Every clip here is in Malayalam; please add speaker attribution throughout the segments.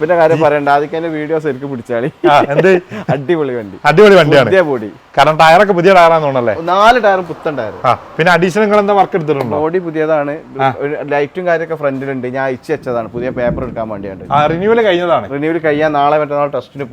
Speaker 1: പിന്നെ കാര്യം പറയണ്ട, ആദ്യം വീഡിയോസ് എനിക്ക് പിടിച്ചാളി. അടിപൊളി വണ്ടി,
Speaker 2: അടിപൊളി വണ്ടിയാണ്.
Speaker 1: പുതിയ ബോഡി,
Speaker 2: കാരണം ടയറൊക്കെ പുതിയ ടയറാന്ന് തോന്നല്ലേ?
Speaker 1: 4 ടയറും പുത്തൻ ടയർ.
Speaker 2: പിന്നെ അഡീഷണൽ നിങ്ങൾ എന്താ വർക്ക് എടുത്തിട്ടുണ്ടോ?
Speaker 1: ബോഡി പുതിയതാണ്, ലൈറ്റും കാര്യമൊക്കെ ഫ്രണ്ടിലുണ്ട്. ഞാൻ അയച്ചു വെച്ചതാണ്, പുതിയ പേപ്പർ എടുക്കാൻ വേണ്ടിയാണ്.
Speaker 2: റിന്യൂവൽ കഴിഞ്ഞതാണ്.
Speaker 1: റിന്യൂവൽ കഴിയാൻ നാളെ മറ്റന്നാൾ ടെസ്റ്റിന്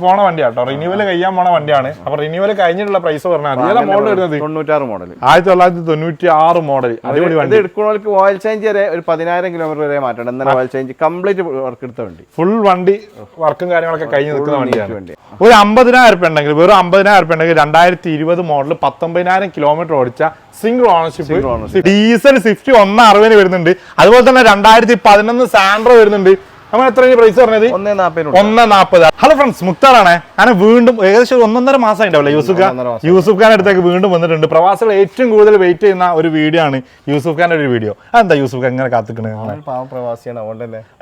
Speaker 2: പോണ വണ്ടിയാട്ടോ. റിന്യൂവൽ കഴിയാൻ പോണ വണ്ടിയാണ്. അപ്പൊ റിന്യൂവൽ കഴിഞ്ഞിട്ടുള്ള പ്രൈസ് പറഞ്ഞാൽ മോഡൽ വരുന്നത്
Speaker 1: 96 മോഡൽ,
Speaker 2: 1996 മോഡൽ. അടിപൊളി വണ്ടി.
Speaker 1: എടുക്കുന്നവർക്ക് ഓയിൽ ചേഞ്ച് വരെ ഒരു 10,000 കിലോമീറ്റർ വരെ മാറ്റണം. എന്നാൽ ഓയിൽ ചേഞ്ച് കംപ്ലീറ്റ് വർക്ക് എടുത്ത വണ്ടി,
Speaker 2: ഫുൾ വണ്ടി വർക്കും കാര്യങ്ങളൊക്കെ കഴിഞ്ഞ് നിൽക്കുന്ന വണ്ടിയാണ്. ഒരു 50,000 രൂപ ഉണ്ടെങ്കിൽ, വെറും 50,000 രൂപ ഉണ്ടെങ്കിൽ 2020 മോഡൽ 19,000 കിലോമീറ്റർ ഓടിച്ച സിംഗിൾ ഓണർഷിപ്പ് ഡീസൽ സ്വിഫ്റ്റ് 160 വരുന്നുണ്ട്. അതുപോലെ തന്നെ 2011 സാൻഡ്രോ വരുന്നുണ്ട്. നമ്മൾ എത്ര പ്രൈസ് പറഞ്ഞത്? 140. ഹലോ ഫ്രണ്ട്സ്, മുക്താറാണ്. ഞാൻ വീണ്ടും ഏകദേശം 1.5 മാസം ഉണ്ടാവില്ല യൂസുഫ് ഖാൻ അടുത്തേക്ക് വീണ്ടും വന്നിട്ടുണ്ട്. പ്രവാസികൾ ഏറ്റവും കൂടുതൽ വെയിറ്റ് ചെയ്യുന്ന ഒരു വീഡിയോ ആണ് യൂസുഫ് ഖാന്റെ ഒരു വീഡിയോ. അതെന്താ യൂസുഫ് ഖാൻ ഇങ്ങനെ കാത്തിക്കുന്നത്?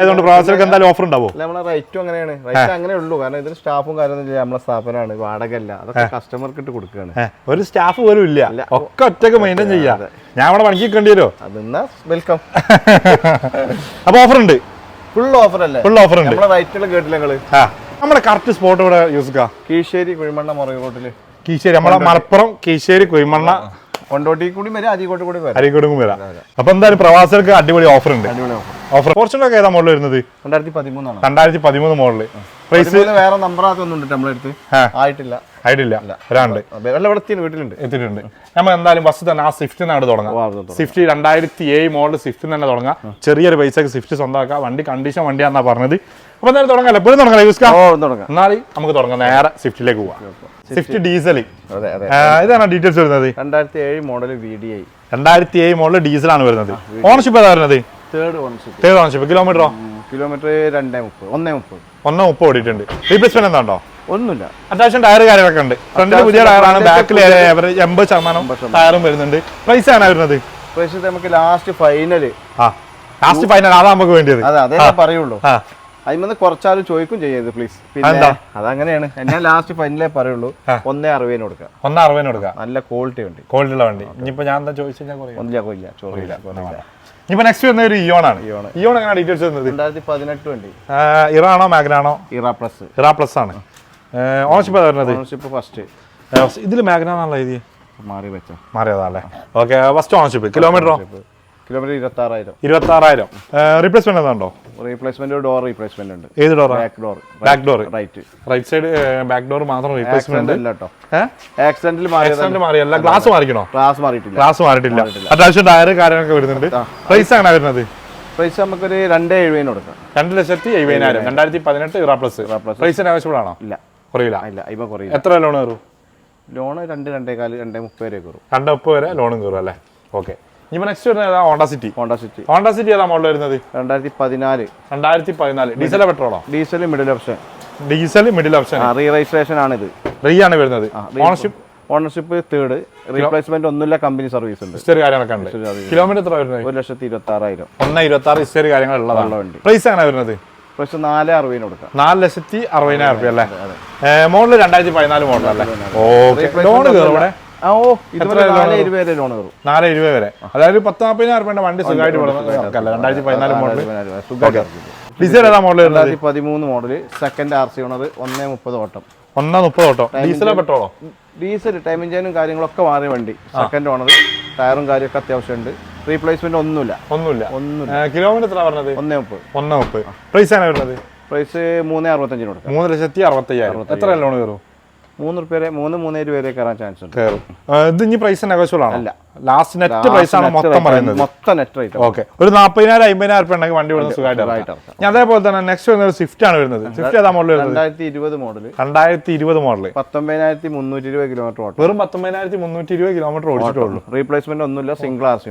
Speaker 2: അതുകൊണ്ട് പ്രവാസികൾക്ക് എന്തായാലും ഓഫർ ഉണ്ടാവും.
Speaker 1: റേറ്റും അങ്ങനെയാണ്, റേറ്റ് അങ്ങനെ ഉള്ളൂ. കാരണം ഇതിന് സ്റ്റാഫും കാര്യമൊന്നും നമ്മളെ സ്ഥാപനമാണ്, വാടകയല്ല, അതൊക്കെ കസ്റ്റമർക്ക് ഇട്ട് കൊടുക്കുകയാണ്.
Speaker 2: ഒരു സ്റ്റാഫ് പോലും ഇല്ല, ഒക്കെ ഒറ്റക്ക് മെയിൻറ്റെയിൻ ചെയ്യാം. ഞാൻ അവിടെ പണിക്ക് കണ്ടിരോ?
Speaker 1: അതെന്നാ വെൽക്കം.
Speaker 2: അപ്പൊ ഓഫർ ഉണ്ട്,
Speaker 1: ഫുൾ ഓഫർ അല്ലേ?
Speaker 2: ഫുൾ ഓഫർ ഉണ്ട്.
Speaker 1: നമ്മളെ റൈറ്റുകൾ കേട്ടില്ല നിങ്ങള്?
Speaker 2: നമ്മുടെ കറക്റ്റ് സ്പോട്ട് ഇവിടെ യൂസുക
Speaker 1: കീശ്ശേരി കുഴിമണ്ണ മുറ റോട്ടില്.
Speaker 2: കീശ്ശേരി നമ്മളെ മലപ്പുറം കീശ്ശേരി കുഴിമണ്ണ
Speaker 1: കൊണ്ടോട്ടി കൂടി വരാം, അരീക്കോട്ട് കൂടി വരാം,
Speaker 2: അരീക്കോട്ടും വരാം. അപ്പൊ എന്തായാലും പ്രവാസികൾക്ക് അടിപൊളി ഓഫർ ഉണ്ട്. ഓഫർ ഫോർച്യൂണർ ഏതാ മോഡൽ വരുന്നത്? 2013 മോഡല്. പ്രൈസ്
Speaker 1: വേറെ നമ്പർ ആക്കുന്നുണ്ട് നമ്മളെടുത്ത്, ആയിട്ടില്ല
Speaker 2: ഒരാണ്ട്
Speaker 1: എത്തിയിട്ടുണ്ട്.
Speaker 2: നമ്മൾ എന്തായാലും ബസ് തന്നെ ആ സ്വിഫ്റ്റ് തന്നെ തുടങ്ങാം. സ്വിഫ്റ്റ് 2007 മോഡൽ സ്വിഫ്റ്റ് തന്നെ തുടങ്ങാം. ചെറിയൊരു പൈസക്ക് സ്വിഫ്റ്റ് സ്വന്തമാക്കാം. വണ്ടി കണ്ടീഷൻ വണ്ടിയാന്നാ പറഞ്ഞത്. അപ്പൊ എന്തായാലും തുടങ്ങാം, എപ്പോഴും തുടങ്ങാം. എന്നാലും നമുക്ക് തുടങ്ങാം, നേരെ സ്വിഫ്റ്റിലേക്ക് പോവാം. സ്വിഫ്റ്റ് ഡീസൽ ഇതാണ് ഡീറ്റെയിൽസ് വരുന്നത്.
Speaker 1: 2007 മോഡൽ VDI,
Speaker 2: 2007 മോഡൽ ഡീസലാണ് വരുന്നത്. ഓണർഷിപ്പ് ഏതാ വരുന്നത്? Third ownership. കിലോമീറ്റർ 130 ഓടിയിട്ടുണ്ട്. റീപ്ലേസ്മെന്റ് എന്താണ്ടോ?
Speaker 1: ഒന്നുമില്ല.
Speaker 2: അത്യാവശ്യം ടയർ കാര്യങ്ങളൊക്കെ ഉണ്ട്. ഫ്രണ്ടിൽ പുതിയ ടയറാണ്, ബാക്കിൽ 80% ടയറും വരുന്നുണ്ട്. പ്രൈസ് ആണ് വരുന്നത്?
Speaker 1: പ്രൈസ് നമുക്ക് ലാസ്റ്റ് ഫൈനൽ
Speaker 2: അതാ നമുക്ക് വേണ്ടിയത്.
Speaker 1: അതേ പറയുള്ളൂ. അതിന് കുറച്ചാലും ചോദിക്കും ചെയ്യരുത് പ്ലീസ്. പിന്നെ അതങ്ങനെയാണ്, ഞാൻ ലാസ്റ്റ് ഫൈനലേ പറയുള്ളൂ. 160 കൊടുക്കാം.
Speaker 2: 160 കൊടുക്കാം.
Speaker 1: നല്ല ക്വാളിറ്റി വണ്ടി,
Speaker 2: ക്വാളിറ്റിയുള്ള വണ്ടി. ഇനിയിപ്പോ ഞാൻ എന്താ ചോദിച്ചാൽ ഇപ്പൊ നെക്സ്റ്റ് വരുന്ന ഒരു ഇയോൺ ആണ്. ഇയോൺ എങ്ങനെ ഡീറ്റെയിൽസ് വരുന്നത്?
Speaker 1: 2018 വണ്ടി.
Speaker 2: ഇറാണോ മാഗ്നാണോ?
Speaker 1: ഇറ പ്ലസ് ആണ്.
Speaker 2: ഓണർഷിപ്പ് വരുന്നത്?
Speaker 1: Ownership first.
Speaker 2: ഇതിൽ മാഗ്നാണല്ലോ എഴുതി മാറിയതാല്ലേ? ഓക്കെ. First ownership. കിലോമീറ്ററോ?
Speaker 1: കിലോമീറ്റർ
Speaker 2: 26,000. റീപ്ലേസ്മെന്റ് എന്താണോ?
Speaker 1: റീപ്ലേസ്മെന്റ് ഡോർ റീപ്ലേസ്മെന്റ് ഉണ്ട്.
Speaker 2: ഏത് door?
Speaker 1: Back door.
Speaker 2: Right side back door മാത്രം റീപ്ലേസ്മെന്റ്
Speaker 1: ഇല്ല കേട്ടോ. ആക്സിഡന്റിൽ
Speaker 2: മാറിയല്ല. ഗ്ലാസ് മാറിക്കണോ?
Speaker 1: ഗ്ലാസ് മാറിയിട്ടില്ല.
Speaker 2: അത്യാവശ്യം ടയർ കാര്യങ്ങളൊക്കെ വരുന്നുണ്ട്. പ്രൈസ് അങ്ങനെ വരുന്നത്?
Speaker 1: പ്രൈസ് നമുക്കൊരു 270 കൊടുക്കാം.
Speaker 2: 2,70,000. 2018 ഇറ പ്ലസ്. പ്രൈസിന് ആവശ്യമുള്ള ആണോ?
Speaker 1: ഇല്ല,
Speaker 2: കുറയില്ല. എത്ര ലോൺ കയറും?
Speaker 1: ലോൺ 2,2,4, 2,30 വരെ കയറും.
Speaker 2: 2,30 വരെ ലോണും കയറും അല്ലേ? ഓക്കെ. ഇപ്പൊ നെക്സ്റ്റ് വരുന്നത് ഹോണ്ട സിറ്റി ഏതാ മോഡൽ വരുന്നത്?
Speaker 1: 2014.
Speaker 2: ഡീസലോ പെട്രോളോ?
Speaker 1: Diesel middle option.
Speaker 2: Re
Speaker 1: registration ആണ് ഇത്.
Speaker 2: റീ ആണ് വരുന്നത്.
Speaker 1: Ownership third. റീപ്ലേസ്മെന്റ് ഒന്നുമില്ല, കമ്പനി സർവീസ് ഉണ്ട്.
Speaker 2: കാര്യങ്ങളൊക്കെ ഉണ്ട്. കിലോമീറ്റർ എത്ര വരുന്നത്?
Speaker 1: 1,26,000.
Speaker 2: 1,26,000 ഹിസ്റ്ററി കാര്യങ്ങൾ ഉള്ളതാണ്. പ്രൈസ് ആണ് വരുന്നത്?
Speaker 1: പ്രൈസ് 460 കൊടുക്കാം.
Speaker 2: 4,60,000 രൂപ അല്ലേ? മോഡൽ 2014 മോഡൽ അല്ലേ? ഓക്കെ. ലോൺ കയറും ഇവിടെ?
Speaker 1: 4,20,000 ലോൺ കയറും.
Speaker 2: 4,20,000 വരെ. അതായത് 10,40,000 രൂപ വണ്ടി സുഖമായിട്ട് 2014 മോഡൽ. ഡീസൽ ഏതാ model?
Speaker 1: 2013 model. Second RC owner. 130 ഓട്ടം.
Speaker 2: 130 ഓട്ടം. ഡീസലോ പെട്രോളോ?
Speaker 1: ഡീസൽ. ടൈം എഞ്ചിനും കാര്യങ്ങളൊക്കെ മാറിയ വണ്ടി. Second owner. ടയറും കാര്യമൊക്കെ അത്യാവശ്യമുണ്ട്. റീപ്ലേസ്മെന്റ് ഒന്നുമില്ല.
Speaker 2: കിലോമീറ്റർ എത്ര പറഞ്ഞത്? 130. പ്രൈസ് ആണ് വരുന്നത്? പ്രൈസ്
Speaker 1: 3,65 കൊടുക്കാം.
Speaker 2: 3,65,000. എത്ര ലോൺ കയറും?
Speaker 1: 3,700 വരെ കയറാൻ ചാൻസ് ഉണ്ട്.
Speaker 2: ഇത് ഇനി പ്രൈസ് നെഗോഷ്യബിൾ ആണോ?
Speaker 1: അല്ല,
Speaker 2: ലാസ്റ്റ് നെറ്റ് പ്രൈസ് ആണ് മൊത്തം പറയുന്നത്.
Speaker 1: മൊത്തം നെറ്റ് റേറ്റ്.
Speaker 2: ഓക്കെ. ഒരു 40,000 50,000 രൂപ ഉണ്ടെങ്കിൽ വണ്ടി വിടുന്ന സുഖമായിട്ട്. ഞാൻ അതേപോലെ തന്നെ നെക്സ്റ്റ് വരുന്നത് സ്വിഫ്റ്റ് ആണ് വരുന്നത്. സ്വിഫ്റ്റ് ഏതാ മോഡൽ?
Speaker 1: 2020 മോഡൽ.
Speaker 2: 2020 മോഡൽ.
Speaker 1: 19,320 കിലോമീറ്റർ ഓട്ടം.
Speaker 2: വെറും 19,320 കിലോമീറ്റർ ഓടിച്ചിട്ടുള്ളൂ.
Speaker 1: റീപ്ലേസ്മെന്റ് ഒന്നുമില്ല. Single RC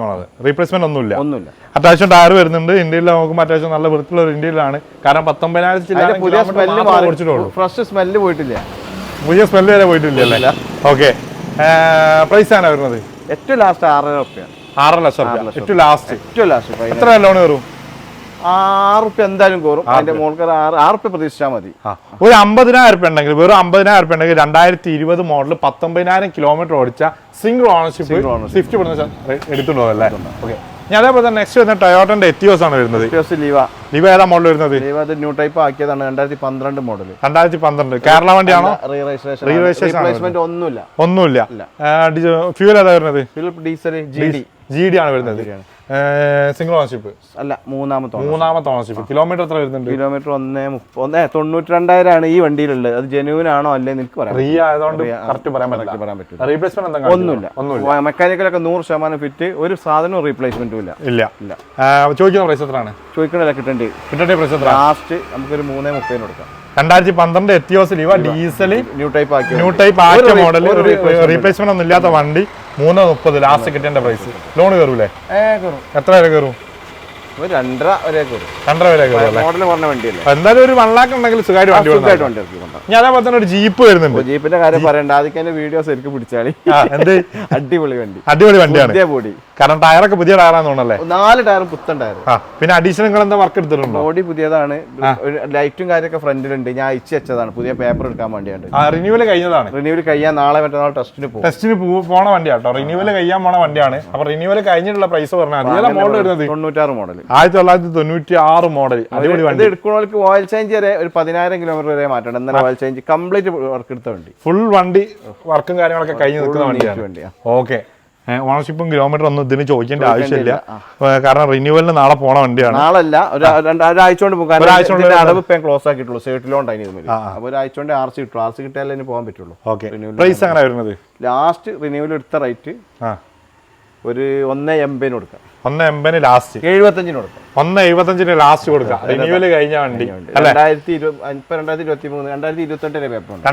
Speaker 1: owner. റീപ്ലേസ്മെന്റ് ഒന്നുമില്ല. അത്യാവശ്യം
Speaker 2: ടയർ വരുന്നുണ്ട്. ഇന്ത്യയിൽ നോക്കുമ്പോൾ അത്യാവശ്യം നല്ല വൃത്തിയുള്ള ഒരു ഇന്ത്യയിലാണ്. കാരണം 19,000
Speaker 1: പുതിയ സ്മെല്ല് ഓടിച്ചിട്ടുള്ളൂ. ഫ്രഷ് സ്മെല്ല് പോയിട്ടില്ല.
Speaker 2: പുതിയ സ്മെല്ല് വരെ പോയിട്ടില്ല. ഓക്കെ. പ്രൈസ് ആണ് വരുന്നത്?
Speaker 1: ഏറ്റവും ലാസ്റ്റ് 6,00,000 രൂപ.
Speaker 2: 6,00,000. ഏറ്റവും ലാസ്റ്റ്. എത്ര ലോൺ കയറും?
Speaker 1: 6 രൂപ എന്തായാലും കയറും. അതിന്റെ മോൾക്ക് 6 രൂപ പ്രതീക്ഷിച്ചാൽ മതി.
Speaker 2: ഒരു 50,000 രൂപ ഉണ്ടെങ്കിൽ, വെറും 50,000 രൂപ ഉണ്ടെങ്കിൽ 2020 മോഡൽ 19,000 കിലോമീറ്റർ ഓടിച്ച സിംഗിൾ ഓണർഷിപ്പ് സ്വിഫ്റ്റ് എടുത്തുണ്ടോ അല്ലേ? ഓക്കെ. ഞാൻ അതേപോലെ തന്നെ നെക്സ്റ്റ് വരുന്ന ടൊയോട്ടന്റെ എത്തിയോസ് ആണ് വരുന്നത്. ലിവ ഏതാ മോഡൽ വരുന്നത്?
Speaker 1: ന്യൂ ടൈപ്പ് ആക്കിയതാണ്, 2012 മോഡൽ.
Speaker 2: 2012 കേരള വണ്ടിയാണോ?
Speaker 1: റീപ്ലേസ്മെന്റ്
Speaker 2: ഒന്നുമില്ല. ഫ്യൂൽ ഏതാ വരുന്നത്?
Speaker 1: ഡീസൽ
Speaker 2: GD ആണ് വരുന്നത്. സിംഗിൾ ഓണർഷിപ്പ്
Speaker 1: അല്ല, മൂന്നാമത്തെ
Speaker 2: ഓണർഷിപ്പ്. കിലോമീറ്റർ എത്ര വരുന്നുണ്ട്?
Speaker 1: കിലോമീറ്റർ 192,000 ആണ് ഈ വണ്ടിയിലുള്ളത്. അത് ജെന്യൂൻ ആണോ അല്ലേ എനിക്ക് പറയാം. ഒന്നുമില്ല. മെക്കാനിക്കലൊക്കെ 100% ഫിറ്റ്, ഒരു സാധനവും റീപ്ലേസ്മെന്റും
Speaker 2: ഇല്ല. ചോദിക്കുന്ന പ്രൈസ് എത്രയാണ്?
Speaker 1: ചോദിക്കണല്ല, കിട്ടേണ്ട
Speaker 2: പ്രൈസ് എത്ര?
Speaker 1: ലാസ്റ്റ് നമുക്കൊരു 3:30 കൊടുക്കാം.
Speaker 2: 2012 എത്തിയോസ് ലിവ ഡീസൽ
Speaker 1: ന്യൂ ടൈപ്പ്
Speaker 2: ആക്കിയ മോഡൽ, റീപ്ലേസ്മെന്റ് ഒന്നും ഇല്ലാത്ത വണ്ടി 3:30 ലാസ്റ്റ് കിട്ടേണ്ട പ്രൈസ്. ലോൺ കയറൂലേ? എത്ര വരെ കയറും?
Speaker 1: 2.5 വരെ കയറും.
Speaker 2: എന്തായാലും ഒരു 1 lakh ഉണ്ടെങ്കിൽ സുഖമായിട്ട് വണ്ടി. ഞാൻ അതേപോലെ തന്നെ ഒരു ജീപ്പ് വരുന്നുണ്ട്.
Speaker 1: ജീപ്പിന്റെ കാര്യം പറയണ്ട, ആദ്യം വീഡിയോസ് എനിക്ക് പിടിച്ചാൽ അടിപൊളി വണ്ടിയാണ്.
Speaker 2: കാരണം ടയറൊക്കെ പുതിയ ടയറാന്ന് തോന്നല്ലേ?
Speaker 1: 4 ടയറും പുത്തൻ ടയർ.
Speaker 2: പിന്നെ അഡീഷണൽ നിങ്ങൾ എന്താ വർക്ക് എടുത്തിട്ടുണ്ടോ?
Speaker 1: ബോഡി പുതിയതാണ്, ലൈറ്റും കാര്യമൊക്കെ ഫ്രണ്ടിലുണ്ട്. ഞാൻ അയച്ചു വെച്ചതാണ്, പുതിയ പേപ്പർ എടുക്കാൻ വേണ്ടിയാണ്.
Speaker 2: റിന്യൂവൽ കഴിഞ്ഞതാണ്.
Speaker 1: റിന്യൂവൽ കഴിയാൻ നാളെ മറ്റന്നാൾ ടെസ്റ്റിന്
Speaker 2: പോണ വണ്ടിയാട്ടോ. റിന്യൂവൽ കഴിയാൻ പോണ വണ്ടിയാണ്. അപ്പൊ റിന്യൂവൽ കഴിഞ്ഞിട്ടുള്ള പ്രൈസ് പറഞ്ഞാൽ മോഡൽ വരുന്നത്
Speaker 1: 96 മോഡൽ,
Speaker 2: 1996 മോഡൽ. അടിപൊളി വണ്ടി.
Speaker 1: എടുക്കുന്നവർക്ക് ഓയിൽ ചേഞ്ച് വരെ ഒരു 10,000 കിലോമീറ്റർ വരെ മാറ്റണം. എന്നാൽ ഓയിൽ ചേഞ്ച് കംപ്ലീറ്റ് വർക്ക് എടുത്ത വണ്ടി,
Speaker 2: ഫുൾ വണ്ടി വർക്കും കാര്യങ്ങളൊക്കെ കഴിഞ്ഞ് നിൽക്കുന്ന വണ്ടിയാണ്. ഓക്കെ. ഓണർഷിപ്പും കിലോമീറ്റർ ഒന്നും ഇതിന് ചോദിക്കേണ്ട ആവശ്യമില്ല, കാരണം റിന്യൂവലിന് നാളെ പോണ വണ്ടിയാണ്.
Speaker 1: നാളല്ല, ഒരാഴ്ച കൊണ്ട് പോകും. അടവ് ഇപ്പം ക്ലോസ് ആക്കിയിട്ടുള്ളൂ, സേർട്ടിലോണ്ടായിരുന്നു. അപ്പൊ ഒരാഴ്ച കൊണ്ട് RC കിട്ടും. RC കിട്ടിയാലേ ഇനി പോകാൻ പറ്റുള്ളൂ.
Speaker 2: പ്രൈസ് എങ്ങനെ വരുന്നത്?
Speaker 1: ലാസ്റ്റ് റിന്യൂവൽ എടുത്ത റേറ്റ് ഒരു 1.80 കൊടുക്കാം.
Speaker 2: 1.80 ലാസ്റ്റ്,
Speaker 1: 75 കൊടുക്കാം.
Speaker 2: 1.75 ലാസ്റ്റ് കൊടുക്കാം. റിന്യൂവൽ കഴിഞ്ഞ വണ്ടി
Speaker 1: 2028 പേപ്പർ ഉണ്ട്.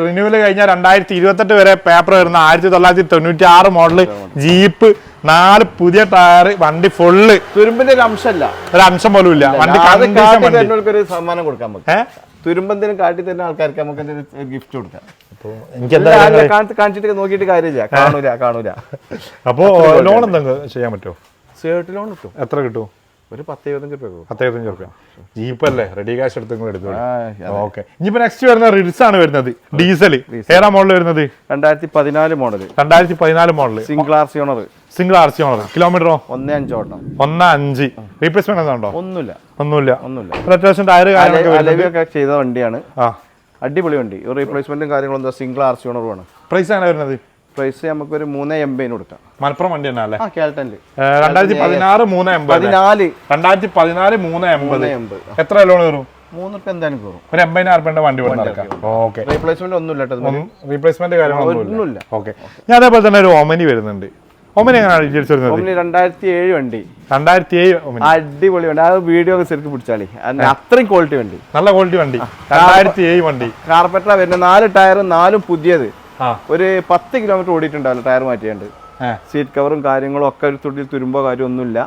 Speaker 2: റിന്യൂവൽ കഴിഞ്ഞാൽ 2028 വരെ പേപ്പർ വരുന്ന 1996 മോഡല് ജീപ്പ്, 4 പുതിയ ടയർ, വണ്ടി ഫുള്ള്.
Speaker 1: തുരുമ്പിന്റെ ഒരു അംശം
Speaker 2: പോലും ഇല്ല.
Speaker 1: ഒരു സമ്മാനം കൊടുക്കാൻ പറ്റും. തുരുമ്പെന്തിനും കാട്ടി തരുന്ന ആൾക്കാർക്ക് നമുക്ക് ഗിഫ്റ്റ് കൊടുക്കാം. കാണിച്ചിട്ട് നോക്കിയിട്ട് കാര്യമില്ല, കാണൂല.
Speaker 2: അപ്പോ ലോൺ എന്തെങ്കിലും ചെയ്യാൻ പറ്റുമോ?
Speaker 1: സേർട്ട് ലോൺ കിട്ടും.
Speaker 2: എത്ര കിട്ടും?
Speaker 1: ഒരു 10-25
Speaker 2: രൂപ. ജീപ്പല്ലേ, റെഡി ക്യാഷ് എടുത്തു. ഓക്കെ. ഇനിയിപ്പോ നെക്സ്റ്റ് വരുന്ന റിഡ്സ് ആണ് വരുന്നത്. ഡീസൽ ഏതാ മോഡൽ വരുന്നത്?
Speaker 1: 2014 model.
Speaker 2: 2014 model.
Speaker 1: Single RC owner.
Speaker 2: കിലോമീറ്ററോ?
Speaker 1: 1.5 ഓടണം.
Speaker 2: 1.5. റീപ്ലേസ്മെന്റ് എന്താണോ?
Speaker 1: ഒന്നുമില്ല.
Speaker 2: അത്യാവശ്യം ടയർ
Speaker 1: കാര്യങ്ങളൊക്കെ ചെയ്ത വണ്ടിയാണ്. അടിപൊളി വണ്ടി. റീപ്ലേസ്മെന്റും കാര്യങ്ങളും സിംഗിൾ RC ഓണറുമാണ്.
Speaker 2: പ്രൈസ് ആണ് വരുന്നത്?
Speaker 1: പ്രൈസ് നമുക്ക് ഒരു 3.80 കൊടുക്കാം.
Speaker 2: മലപ്പുറം വണ്ടി തന്നെ അല്ലേ?
Speaker 1: 2016
Speaker 2: 380. എത്ര ലോൺ കയറും?
Speaker 1: 3 എന്തായാലും കയറും.
Speaker 2: ഒരു 80,000 വണ്ടി നടക്കാം. ഓക്കെ.
Speaker 1: റീപ്ലേസ്മെന്റ് ഒന്നുമില്ല.
Speaker 2: റീപ്ലേസ്മെന്റ് കാര്യങ്ങളൊന്നുമില്ല. ഓക്കെ. ഞാൻ അതേപോലെ തന്നെ ഒരു ഒമനി വരുന്നുണ്ട്. ഒമനി എങ്ങനെയാണ് ഡീറ്റെയിൽസ് വരുന്നത്?
Speaker 1: 2007 വണ്ടി.
Speaker 2: 2007
Speaker 1: അടിപൊളി വണ്ടി. ആ വീഡിയോ ശരിക്കും പിടിച്ചാലേ, അത്രയും ക്വാളിറ്റി വണ്ടി,
Speaker 2: നല്ല ക്വാളിറ്റി വണ്ടി. 2007 വണ്ടി.
Speaker 1: കാർപ്പറ്റ വരുന്ന 4 ടയറും 4 പുതിയത്. ഒരു 10 കിലോമീറ്റർ ഓടിയിട്ടുണ്ടാവില്ല ടയർ മാറ്റിയാണ്ട്. സീറ്റ് കവറും കാര്യങ്ങളും ഒക്കെ ഒരു തുള്ളിൽ തുരുമ്പോ കാര്യം ഒന്നുമില്ല.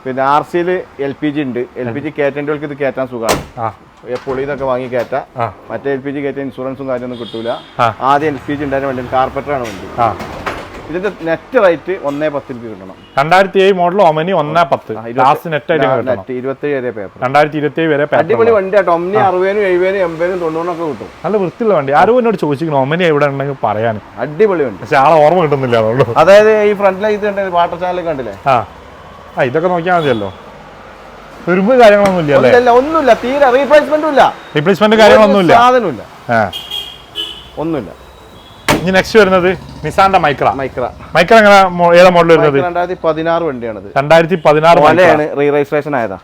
Speaker 1: പിന്നെ RCയിൽ LPG ഉണ്ട്. LPG കയറ്റേണ്ടവർക്ക് ഇത് കയറ്റാൻ സുഖമാണ്. പൊളിന്നൊക്കെ വാങ്ങി കയറ്റാം. മറ്റേ LPG കയറ്റാൻ ഇൻഷുറൻസും കാര്യമൊന്നും കിട്ടൂല. ആദ്യം LPG ഉണ്ടായിരുന്ന വണ്ടി കാർപ്പറ്ററാണ് വണ്ടി. ഇതിന്റെ നെറ്റ് റേറ്റ് 1.10 കിട്ടണം.
Speaker 2: 2007 മോഡൽ ഒമനി 1.10. ലാസ്റ്റ് നെറ്റ് ആയിട്ട്
Speaker 1: 27 വരെ പേപ്പർ.
Speaker 2: 2027 വരെ പേപ്പർ.
Speaker 1: അടിപൊളി വണ്ടി ആട്ടോ. ഒമനി 60, 70, 80, 90 ഒക്കെ കിട്ടും.
Speaker 2: നല്ല വൃത്തിയുള്ള വണ്ടി. ആരും എന്നോട് ചോദിച്ചിരിക്കണം ഒമനി എവിടെ ഉണ്ടെങ്കിൽ പറയാൻ.
Speaker 1: അടിപൊളി വണ്ടി.
Speaker 2: പക്ഷെ ആളെ ഓർമ്മ കിട്ടുന്നില്ല. അതുകൊണ്ട്
Speaker 1: അതായത് ഈ ഫ്രണ്ടിലെ ഇത് കണ്ടില്ലേ, വാട്ടർ ചാനൽ കണ്ടില്ലേ?
Speaker 2: ഇതൊക്കെ നോക്കിയാൽ മതിയല്ലോ. തുരുമ്പ് കാര്യങ്ങളൊന്നും ഇല്ല.
Speaker 1: ഒന്നുമില്ല. തീരെ റീപ്ലേസ്മെന്റ്
Speaker 2: കാര്യങ്ങളൊന്നുമില്ല.
Speaker 1: സാധനമില്ല. ഒന്നുമില്ല.
Speaker 2: ഇനി നെക്സ്റ്റ് വരുന്നത് നിസാന്റെ മൈക്ര. എങ്ങനെ ഏതാ മോഡൽ വരുന്നത്?
Speaker 1: 2016 വണ്ടിയാണത്.
Speaker 2: 2016
Speaker 1: റീ രജിസ്ട്രേഷൻ ആയതാ.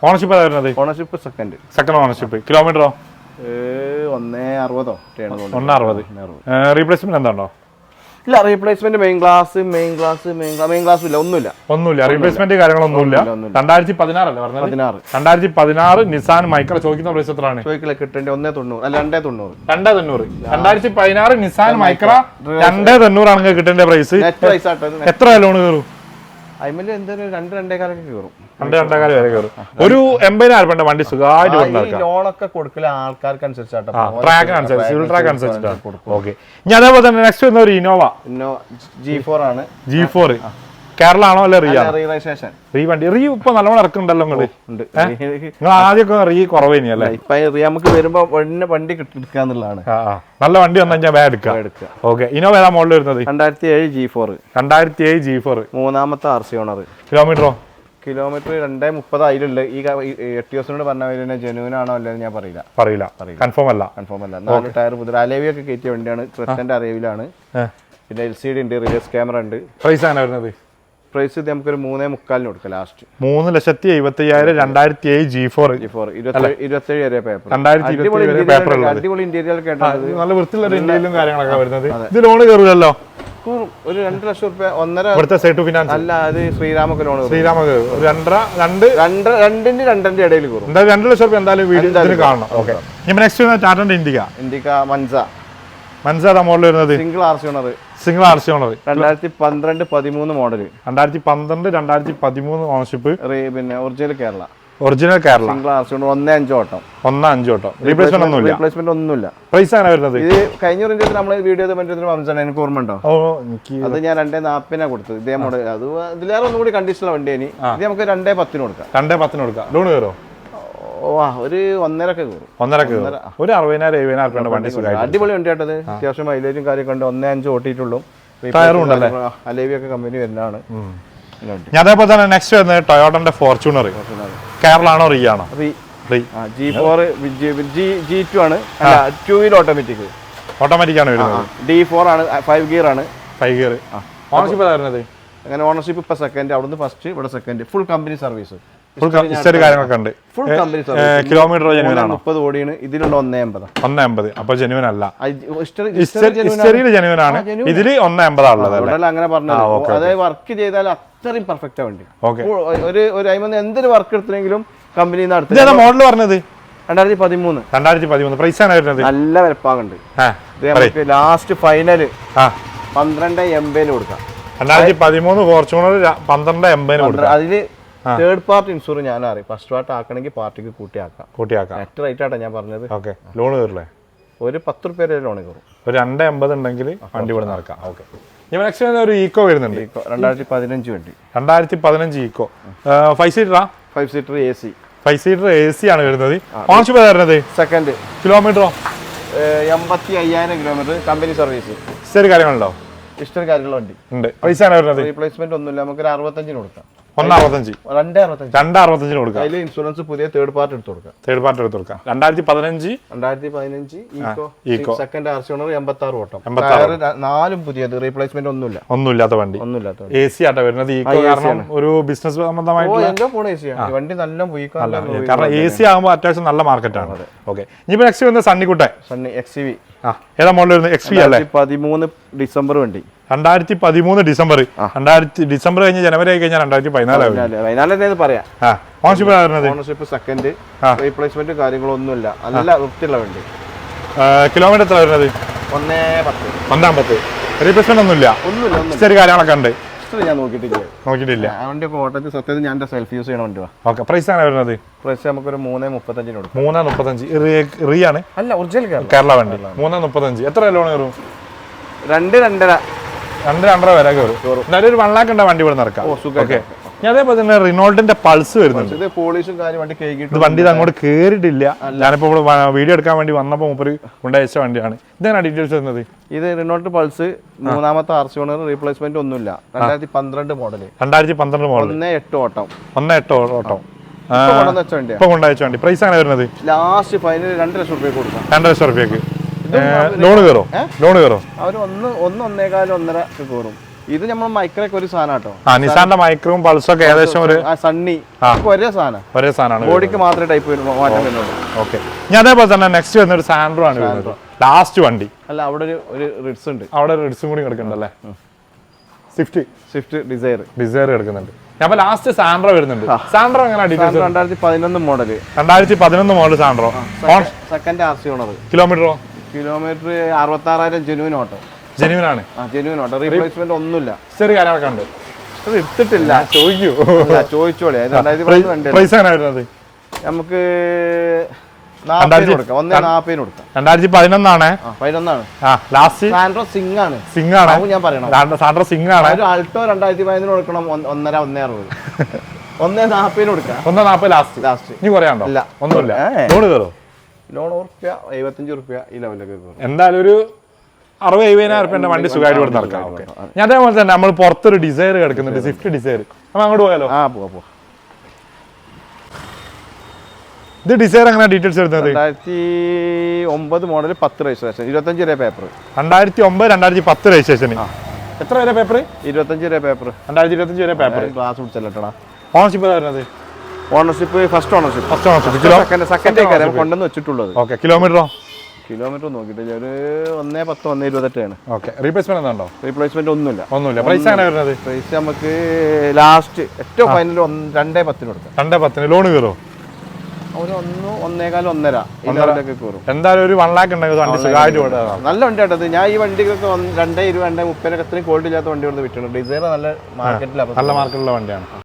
Speaker 2: ഓണർഷിപ്പ് ഏതാ വരുന്നത്?
Speaker 1: Ownership
Speaker 2: second ownership. കിലോമീറ്ററോ?
Speaker 1: 1.60.
Speaker 2: റീപ്ലേസ്മെന്റ് എന്താണോ?
Speaker 1: ഇല്ല. റീപ്ലേസ്മെന്റ് മെയിൻ ഗ്ലാസ് ഇല്ല.
Speaker 2: ഒന്നുമില്ല. റീപ്ലേസ്മെന്റ് കാര്യങ്ങളൊന്നുമില്ല. 2016 അല്ലേ പറഞ്ഞത്? 2016 നിസാൻ മൈക്ര. ചോദിക്കുന്ന പ്രൈസ് എത്രയാണ്?
Speaker 1: ചോദിക്കില്ല, കിട്ടേണ്ടി 1.90. 2.90.
Speaker 2: 2016 നിസാൻ മൈക്ര 2.90 ആണെങ്കിൽ കിട്ടേണ്ട പ്രൈസ്. എത്ര ലോൺ കയറും?
Speaker 1: അതിൽ എന്തൊരു 2.2 കയറും.
Speaker 2: 2.2 വരെ കയറും. ഒരു 80,000 വണ്ടി സുഖമായിട്ട്
Speaker 1: ലോണൊക്കെ കൊടുക്കില്ല ആൾക്കാർക്ക് അനുസരിച്ചാട്ടോ.
Speaker 2: ട്രാക്ക് അനുസരിച്ചിട്ടാണ്. ഓക്കെ. ഇനി അതേപോലെ തന്നെ നെക്സ്റ്റ് വരുന്ന ഒരു ഇന്നോവ
Speaker 1: G4 ആണ്.
Speaker 2: G4 കേരള ആണോ അല്ലെ റീ
Speaker 1: രജിസ്ട്രേഷൻ
Speaker 2: റീ വണ്ടി റീ ഇപ്പൊ നല്ലോണം ഇറക്കുന്നുണ്ടല്ലോ നിങ്ങൾ ആദ്യമൊക്കെ റീ കുറവേനി അല്ലേ
Speaker 1: ഇപ്പൊ നമുക്ക് വരുമ്പോ വണ്ടി എടുക്കാന്നുള്ളതാണ്.
Speaker 2: നല്ല വണ്ടി വന്നു കഴിഞ്ഞാൽ വേഗം എടുക്കുക. ഓക്കെ ഇനോവ ഏതാ മോഡൽ വരുന്നത്?
Speaker 1: 2007 G4.
Speaker 2: 2007 G4
Speaker 1: മൂന്നാമത്തെ RC ഓണർ.
Speaker 2: കിലോമീറ്ററോ?
Speaker 1: കിലോമീറ്റർ 230 അതിലുള്ള ഈ എട്ടിയോസിനോട് പറഞ്ഞ ജെനുവിൻ ആണോ അല്ലെന്ന് ഞാൻ പറയില്ല.
Speaker 2: കൺഫേം അല്ല.
Speaker 1: 4 ടയർ പുതിയ അലേവിയൊക്കെ കയറ്റിയ വണ്ടിയാണ്. ക്രിസ്റ്റന്റെ അലേവിലാണ്. പിന്നെ LCD ഉണ്ട്, റിവേഴ്സ് ക്യാമറ ഉണ്ട്.
Speaker 2: പ്രൈസ് ആണ് വരുന്നത്?
Speaker 1: പ്രൈസ് ഇത് നമുക്കൊരു 3.45 കൊടുക്കാം ലാസ്റ്റ്.
Speaker 2: 3,75,000 2007 G4
Speaker 1: 27 വരെ പേപ്പർ. അടിപൊളി ഇന്റീരിയർ ഒക്കെ
Speaker 2: നല്ല വൃത്തിയുള്ള ഇന്റീരിയലും കാര്യങ്ങളൊക്കെ വരുന്നത്. ഇത് ലോൺ കയറില്ലല്ലോ?
Speaker 1: ഒരു 2 ലക്ഷം റുപ്യ 1.5
Speaker 2: ഇവിടുത്തെ സൈറ്റ് ഫിനാൻസ്
Speaker 1: അല്ല, അത് ശ്രീരാമക്ക് ലോൺ.
Speaker 2: ശ്രീരാമക്ക്
Speaker 1: 2.5 ഇടയിൽ കയറും.
Speaker 2: എന്തായാലും 2 ലക്ഷം റുപ്യ എന്തായാലും വീഡിയോ കാണണം. ഓക്കെ നെക്സ്റ്റ് ടാറ്റന്റെ ഇൻഡിക്ക മൻസ മോഡൽ വരുന്നത്? Single RC owner
Speaker 1: 2012-13 model.
Speaker 2: 2012-2013 ownership.
Speaker 1: പിന്നെ original Kerala single RC owner 1.5 ഓട്ടം.
Speaker 2: 1.5 ഓട്ടം. റീപ്ലേസ്മെന്റ് ഒന്നുമില്ല. പ്രൈസ് ആണ് വരുന്നത്?
Speaker 1: ഇത് കഴിഞ്ഞ നമ്മൾ വീഡിയോ എനിക്ക് ഓർമ്മ ഉണ്ടോ? അത് ഞാൻ 2.40 കൊടുത്തത് ഇതേ മോഡൽ. അത് ഇതിലേറെ ഒന്നുകൂടി കണ്ടീഷണൽ വണ്ടി. ഇനി ഇത് നമുക്ക് 2.10 കൊടുക്കാം.
Speaker 2: 2.10 കൊടുക്കാം. ലോൺ കയറോ?
Speaker 1: ഒരു 1.5 കയറും.
Speaker 2: ഒരു 60,000-70,000 വണ്ടി.
Speaker 1: അടിപൊളി വണ്ടി ആട്ടത്. അത്യാവശ്യം മൈലേജും കാര്യമൊക്കെ ഉണ്ട്. 1.5 ഓട്ടിയിട്ടുള്ളൂ. അലേവിയൊക്കെ കമ്പനി വരുന്നതാണ്.
Speaker 2: ഞാൻ അതേപോലെ തന്നെ നെക്സ്റ്റ് വരുന്നത് ടൊയോട്ടന്റെ ഫോർച്യൂണർ. കേരള ആണോ റീ ആണോ?
Speaker 1: G4 G2 ആണ്. 2 വീൽ ഓട്ടോമാറ്റിക്
Speaker 2: ആണ് വരുന്നത്.
Speaker 1: D4 ആണ്. 5 ഗിയർ ആണ്.
Speaker 2: 5 ഗിയർ. ഓണർഷിപ്പ് വരുന്നത്?
Speaker 1: അങ്ങനെ ഓണർഷിപ്പ് ഇപ്പൊ സെക്കൻഡ്. അവിടുന്ന് ഫസ്റ്റ്, ഇവിടെ സെക്കൻഡ്. Full company service.
Speaker 2: കാര്യങ്ങളൊക്കെ ഉണ്ട്. കിലോമീറ്റർ
Speaker 1: 30 ഓടിയാണ്. ഇതിലുള്ള 1.50.
Speaker 2: അപ്പൊ ജെനുവൻ അല്ല. ഹിസ്റ്ററിയിൽ ജെനുവൻ ആണ്. ഇതില് 1.50 ഉള്ളത്.
Speaker 1: അങ്ങനെ പറഞ്ഞത്. അതായത് വർക്ക് ചെയ്താൽ അത്രയും പെർഫെക്റ്റ് വണ്ടി. ഒരു എന്തൊരു വർക്ക് എടുത്തില്ലെങ്കിലും കമ്പനി
Speaker 2: മോഡൽ പറഞ്ഞത്
Speaker 1: 2013.
Speaker 2: പ്രൈസ് ആണ് വരുന്നത്?
Speaker 1: നല്ല വരപ്പാകുണ്ട്. ലാസ്റ്റ് ഫൈനൽ 12.80 കൊടുക്കാം.
Speaker 2: 2013 ഫോർച്യൂണർ 12.80 കൊടുക്കാം.
Speaker 1: അതില് തേർഡ് പാർട്ടി ഇൻഷൂർ ഞാൻ അറിയാം. ഫസ്റ്റ് പാർട്ട് ആക്കണമെങ്കിൽ പാർട്ടിക്ക് കൂട്ടിയാക്കാം. നെറ്റ് റേറ്റ് ആട്ടാ ഞാൻ പറഞ്ഞത്.
Speaker 2: ലോൺ കയറില്ലേ?
Speaker 1: ഒരു 10 റുപ്യ ലോൺ കയറും.
Speaker 2: ഒരു 2.80 ഉണ്ടെങ്കിൽ വണ്ടി ഇവിടെ നടക്കാം. ഓക്കെ നെക്സ്റ്റ് ഒരു ഈക്കോ വരുന്നുണ്ട്.
Speaker 1: 2015 വണ്ടി.
Speaker 2: 2015 ഈക്കോ 5 സീറ്ററാ?
Speaker 1: 5 സീറ്റർ AC.
Speaker 2: 5 സീറ്റർ AC ആണ് വരുന്നത്. ഓണർഷിപ്പ് വരുന്നത്?
Speaker 1: സെക്കൻഡ്.
Speaker 2: കിലോമീറ്ററോ?
Speaker 1: 85,000 കിലോമീറ്റർ. Company service.
Speaker 2: ഹിസ്റ്ററി കാര്യങ്ങളുണ്ടോ?
Speaker 1: ഹിസ്റ്ററി കാര്യമുള്ള വണ്ടി
Speaker 2: ഉണ്ട്. പൈസ ആണ് വരുന്നത്?
Speaker 1: റീപ്ലേസ്മെന്റ് ഒന്നുമില്ല. നമുക്ക് 65 കൊടുക്കാം.
Speaker 2: 2.65 കൊടുക്കാം.
Speaker 1: അതിൽ ഇൻഷുറൻസ് പുതിയ തേർഡ് പാർട്ടി എടുത്ത് കൊടുക്കാം.
Speaker 2: 2015
Speaker 1: ഈക്കോ സെക്കൻഡ് RC ഓണർ 86 ഓട്ടം. 4 പുതിയത്. റീപ്ലേസ്മെന്റ് ഒന്നുമില്ലാത്ത വണ്ടി.
Speaker 2: AC ആട്ടോ വരുന്നത്. ഈക്കോ കാരണം ഒരു ബിസിനസ് സംബന്ധമായിട്ട്
Speaker 1: വണ്ടി നല്ല
Speaker 2: കാരണം AC ആകുമ്പോൾ അത്യാവശ്യം നല്ല മാർക്കറ്റാണ്. ഓക്കെ ഇനിയിപ്പോ നെക്സ്റ്റ് വരുന്നത് സണ്ണി XV. ഏതാ മോഡൽ വരുന്നത്? XV അല്ലേ?
Speaker 1: 2013 ഡിസംബർ വണ്ടി.
Speaker 2: 2013 ഡിസംബർ കഴിഞ്ഞ് ജനുവരി ആയി കഴിഞ്ഞാൽ 2014
Speaker 1: പറയാം. Ownership second. റീപ്ലേസ്മെന്റ് കാര്യങ്ങളൊന്നുമില്ല. നല്ല വൃത്തിയുള്ള വണ്ടി.
Speaker 2: കിലോമീറ്റർ എത്ര വരുന്നത്? 1.10. റീപ്ലേസ്മെന്റ് ഒന്നുമില്ല. ചെറിയ കാര്യങ്ങളൊക്കെ ഉണ്ട്.
Speaker 1: ഞാൻ നോക്കിയിട്ടില്ല. വണ്ടി ഓട്ടത്തിൽ സത്യത്തിൽ ഞാൻ സെൽഫ് യൂസ് ചെയ്യണ വണ്ടി.
Speaker 2: ഓക്കെ പ്രൈസ് ആണ് വരുന്നത്?
Speaker 1: പ്രൈസ് നമുക്കൊരു 3.35 കൊടുക്കും.
Speaker 2: 3.35 റീ ആണ്?
Speaker 1: അല്ല, ഒറിജിനൽ
Speaker 2: കേരള വണ്ടി. 3.35. എത്ര ലോൺ കയറും?
Speaker 1: 2.5
Speaker 2: വരെ കയറും. എന്തായാലും ഒരു 1 lakh വണ്ടി ഇവിടെ നടക്കാം. ഓക്കെ ഞാൻ അതേപോലെ തന്നെ റിനോൾട്ടിന്റെ പൾസ് വരുന്നുണ്ട്. വണ്ടി അങ്ങോട്ട് കേറിയിട്ടില്ല. ഞാനിപ്പോ വീഡിയോ എടുക്കാൻ വേണ്ടി വന്നപ്പോ മൂപ്പര് കൊണ്ടയച്ച വണ്ടിയാണ്. ഇതാണ് ഡീറ്റെയിൽസ് വരുന്നത്.
Speaker 1: ഇത് റിനോൾട്ട് പൾസ് 3ാമത്തെ RC ഓണർ. റീപ്ലേസ്മെന്റ് ഒന്നുമില്ല. 2012 മോഡൽ.
Speaker 2: 2012 മോഡൽ.
Speaker 1: 1.8 ഓട്ടം.
Speaker 2: ഇപ്പൊ കൊണ്ടയച്ച വണ്ടി. പ്രൈസ് ആണ് വരുന്നത്?
Speaker 1: ലാസ്റ്റ് ഫൈനൽ 2 ലക്ഷം രൂപ കൊടുക്കാം.
Speaker 2: 2 ലക്ഷം രൂപയ്ക്ക് ലോൺ കയറോ?
Speaker 1: അവര് 1.25 കയറും. ഇത് നമ്മൾ മൈക്രോക്ക് ഒരു സാധനം കേട്ടോ.
Speaker 2: നിസാന്റെ മൈക്രോയും പൾസും ഒക്കെ ഏകദേശം ഒരു
Speaker 1: സണ്ണി ഒരേ സാധനമാണ്. ബോഡിക്ക് മാത്രമേ ടൈപ്പ് മാറ്റം വരുന്നുള്ളൂ.
Speaker 2: ഓക്കെ ഞാൻ അതേപോലെ തന്നെ നെക്സ്റ്റ് വരുന്ന ഒരു സാൻഡ്രോ ആണ് വരുന്നത്. ലാസ്റ്റ് വണ്ടി.
Speaker 1: അല്ല, അവിടെ ഒരു റിഡ്സ് ഉണ്ട്.
Speaker 2: അവിടെ റിഡ്സും കൂടി കിടക്കുന്നുണ്ടല്ലേ?
Speaker 1: സ്വിഫ്റ്റ് ഡിസയർ
Speaker 2: കിടക്കുന്നുണ്ട്. ഞാൻ ലാസ്റ്റ് സാൻഡ്രോ വരുന്നുണ്ട്. സാൻഡ്രോ എങ്ങനെ?
Speaker 1: 2011 model.
Speaker 2: 2011 model Santro.
Speaker 1: Second RC owner.
Speaker 2: Kilometre
Speaker 1: 66,000 genuine ഓട്ടോ.
Speaker 2: ജെനുവിൻ ആണ്.
Speaker 1: റീപ്ലേസ്മെന്റ് ഒന്നുമില്ല.
Speaker 2: ചെറിയ കാര്യങ്ങളൊക്കെ ഉണ്ട്.
Speaker 1: എടുത്തിട്ടില്ല. ചോദിച്ചോളെ.
Speaker 2: പ്രൈസ് ആണ് വരുന്നത്?
Speaker 1: നമുക്ക്
Speaker 2: 2011 ലാസ്റ്റ്
Speaker 1: സാൻഡ്രോ സിംഗ് ആണ് ഞാൻ പറയണം.
Speaker 2: സാൻഡ്രോ സിംഗ് ആണ്.
Speaker 1: ഒരു ആൾട്ടോ 2015 കൊടുക്കണം 1.60 1.40 കൊടുക്കാം.
Speaker 2: 1.40 ലാസ്റ്റ്. ഇനി പറയാണ്ടോ? ഒന്നുമില്ല. ലോൺ കയറും.
Speaker 1: ലോൺ ഉറുപ്പ്യ 75 ഉറുപ്പ്യ ഈ ലെവലൊക്കെ കയറും.
Speaker 2: എന്തായാലും ഒരു 60,000-70,000 വണ്ടി സുഖമായിട്ട് കൊടുത്ത് നടക്കാം. ഞാൻ അതേപോലെ തന്നെ നമ്മൾ പുറത്തൊരു ഡിസൈർ കിടക്കുന്നുണ്ട്, സ്വിഫ്റ്റ് ഡിസൈർ. നമ്മൾ അങ്ങോട്ട് പോയാലോ?
Speaker 1: പോവാ.
Speaker 2: ഇത് ഡിസൈർ എങ്ങനെ ഡീറ്റെയിൽസ് എടുത്തത്?
Speaker 1: 2009 മോഡൽ 10 രജിസ്ട്രേഷൻ 25 വരെ പേപ്പർ.
Speaker 2: 2009-2010 രജിസ്ട്രേഷൻ. എത്ര വരെ പേപ്പർ?
Speaker 1: 25 വരെ പേപ്പർ.
Speaker 2: 2025 വരെ പേപ്പർ.
Speaker 1: ക്ലാസ് പിടിച്ചല്ലട്ടടാ.
Speaker 2: ഓണർഷിപ്പ് വരുന്നത്?
Speaker 1: Ownership first ownership. സെക്കൻഡ് കൊണ്ടുവന്ന് വെച്ചിട്ടുള്ളത്.
Speaker 2: ഓക്കെ. കിലോമീറ്ററോ?
Speaker 1: കിലോമീറ്റർ നോക്കിയിട്ടില്ല. ഒരു 1.10 1.28 ആണ്.
Speaker 2: ഓക്കെ. റീപ്ലേസ്മെന്റ് ഉണ്ടോ?
Speaker 1: റീപ്ലേസ്മെന്റ് ഒന്നുമില്ല.
Speaker 2: പ്രൈസ് എങ്ങനെ വരുന്നത്?
Speaker 1: പ്രൈസ് നമുക്ക് ലാസ്റ്റ് ഏറ്റവും ഫൈനൽ 2.10 കൊടുക്കാം.
Speaker 2: 2.10 ലോൺ കയറും?
Speaker 1: ഒരു 1.15 കയറും.
Speaker 2: എന്തായാലും ഒരു 1 lakh ഉണ്ടെങ്കിൽ വണ്ടി സുഖമായിട്ട്
Speaker 1: നല്ല വണ്ടി ആട്ടത്. ഞാൻ ഈ വണ്ടിക്കൊക്കെ 2.20 2.30 അത്രയും ക്വാളിറ്റി ഇല്ലാത്ത വണ്ടി കൊണ്ട് വിട്ടിട്ടുണ്ട്. ഡിസൈർ നല്ല മാർക്കറ്റിലാണ്.
Speaker 2: നല്ല മാർക്കറ്റിലുള്ള വണ്ടിയാണ്.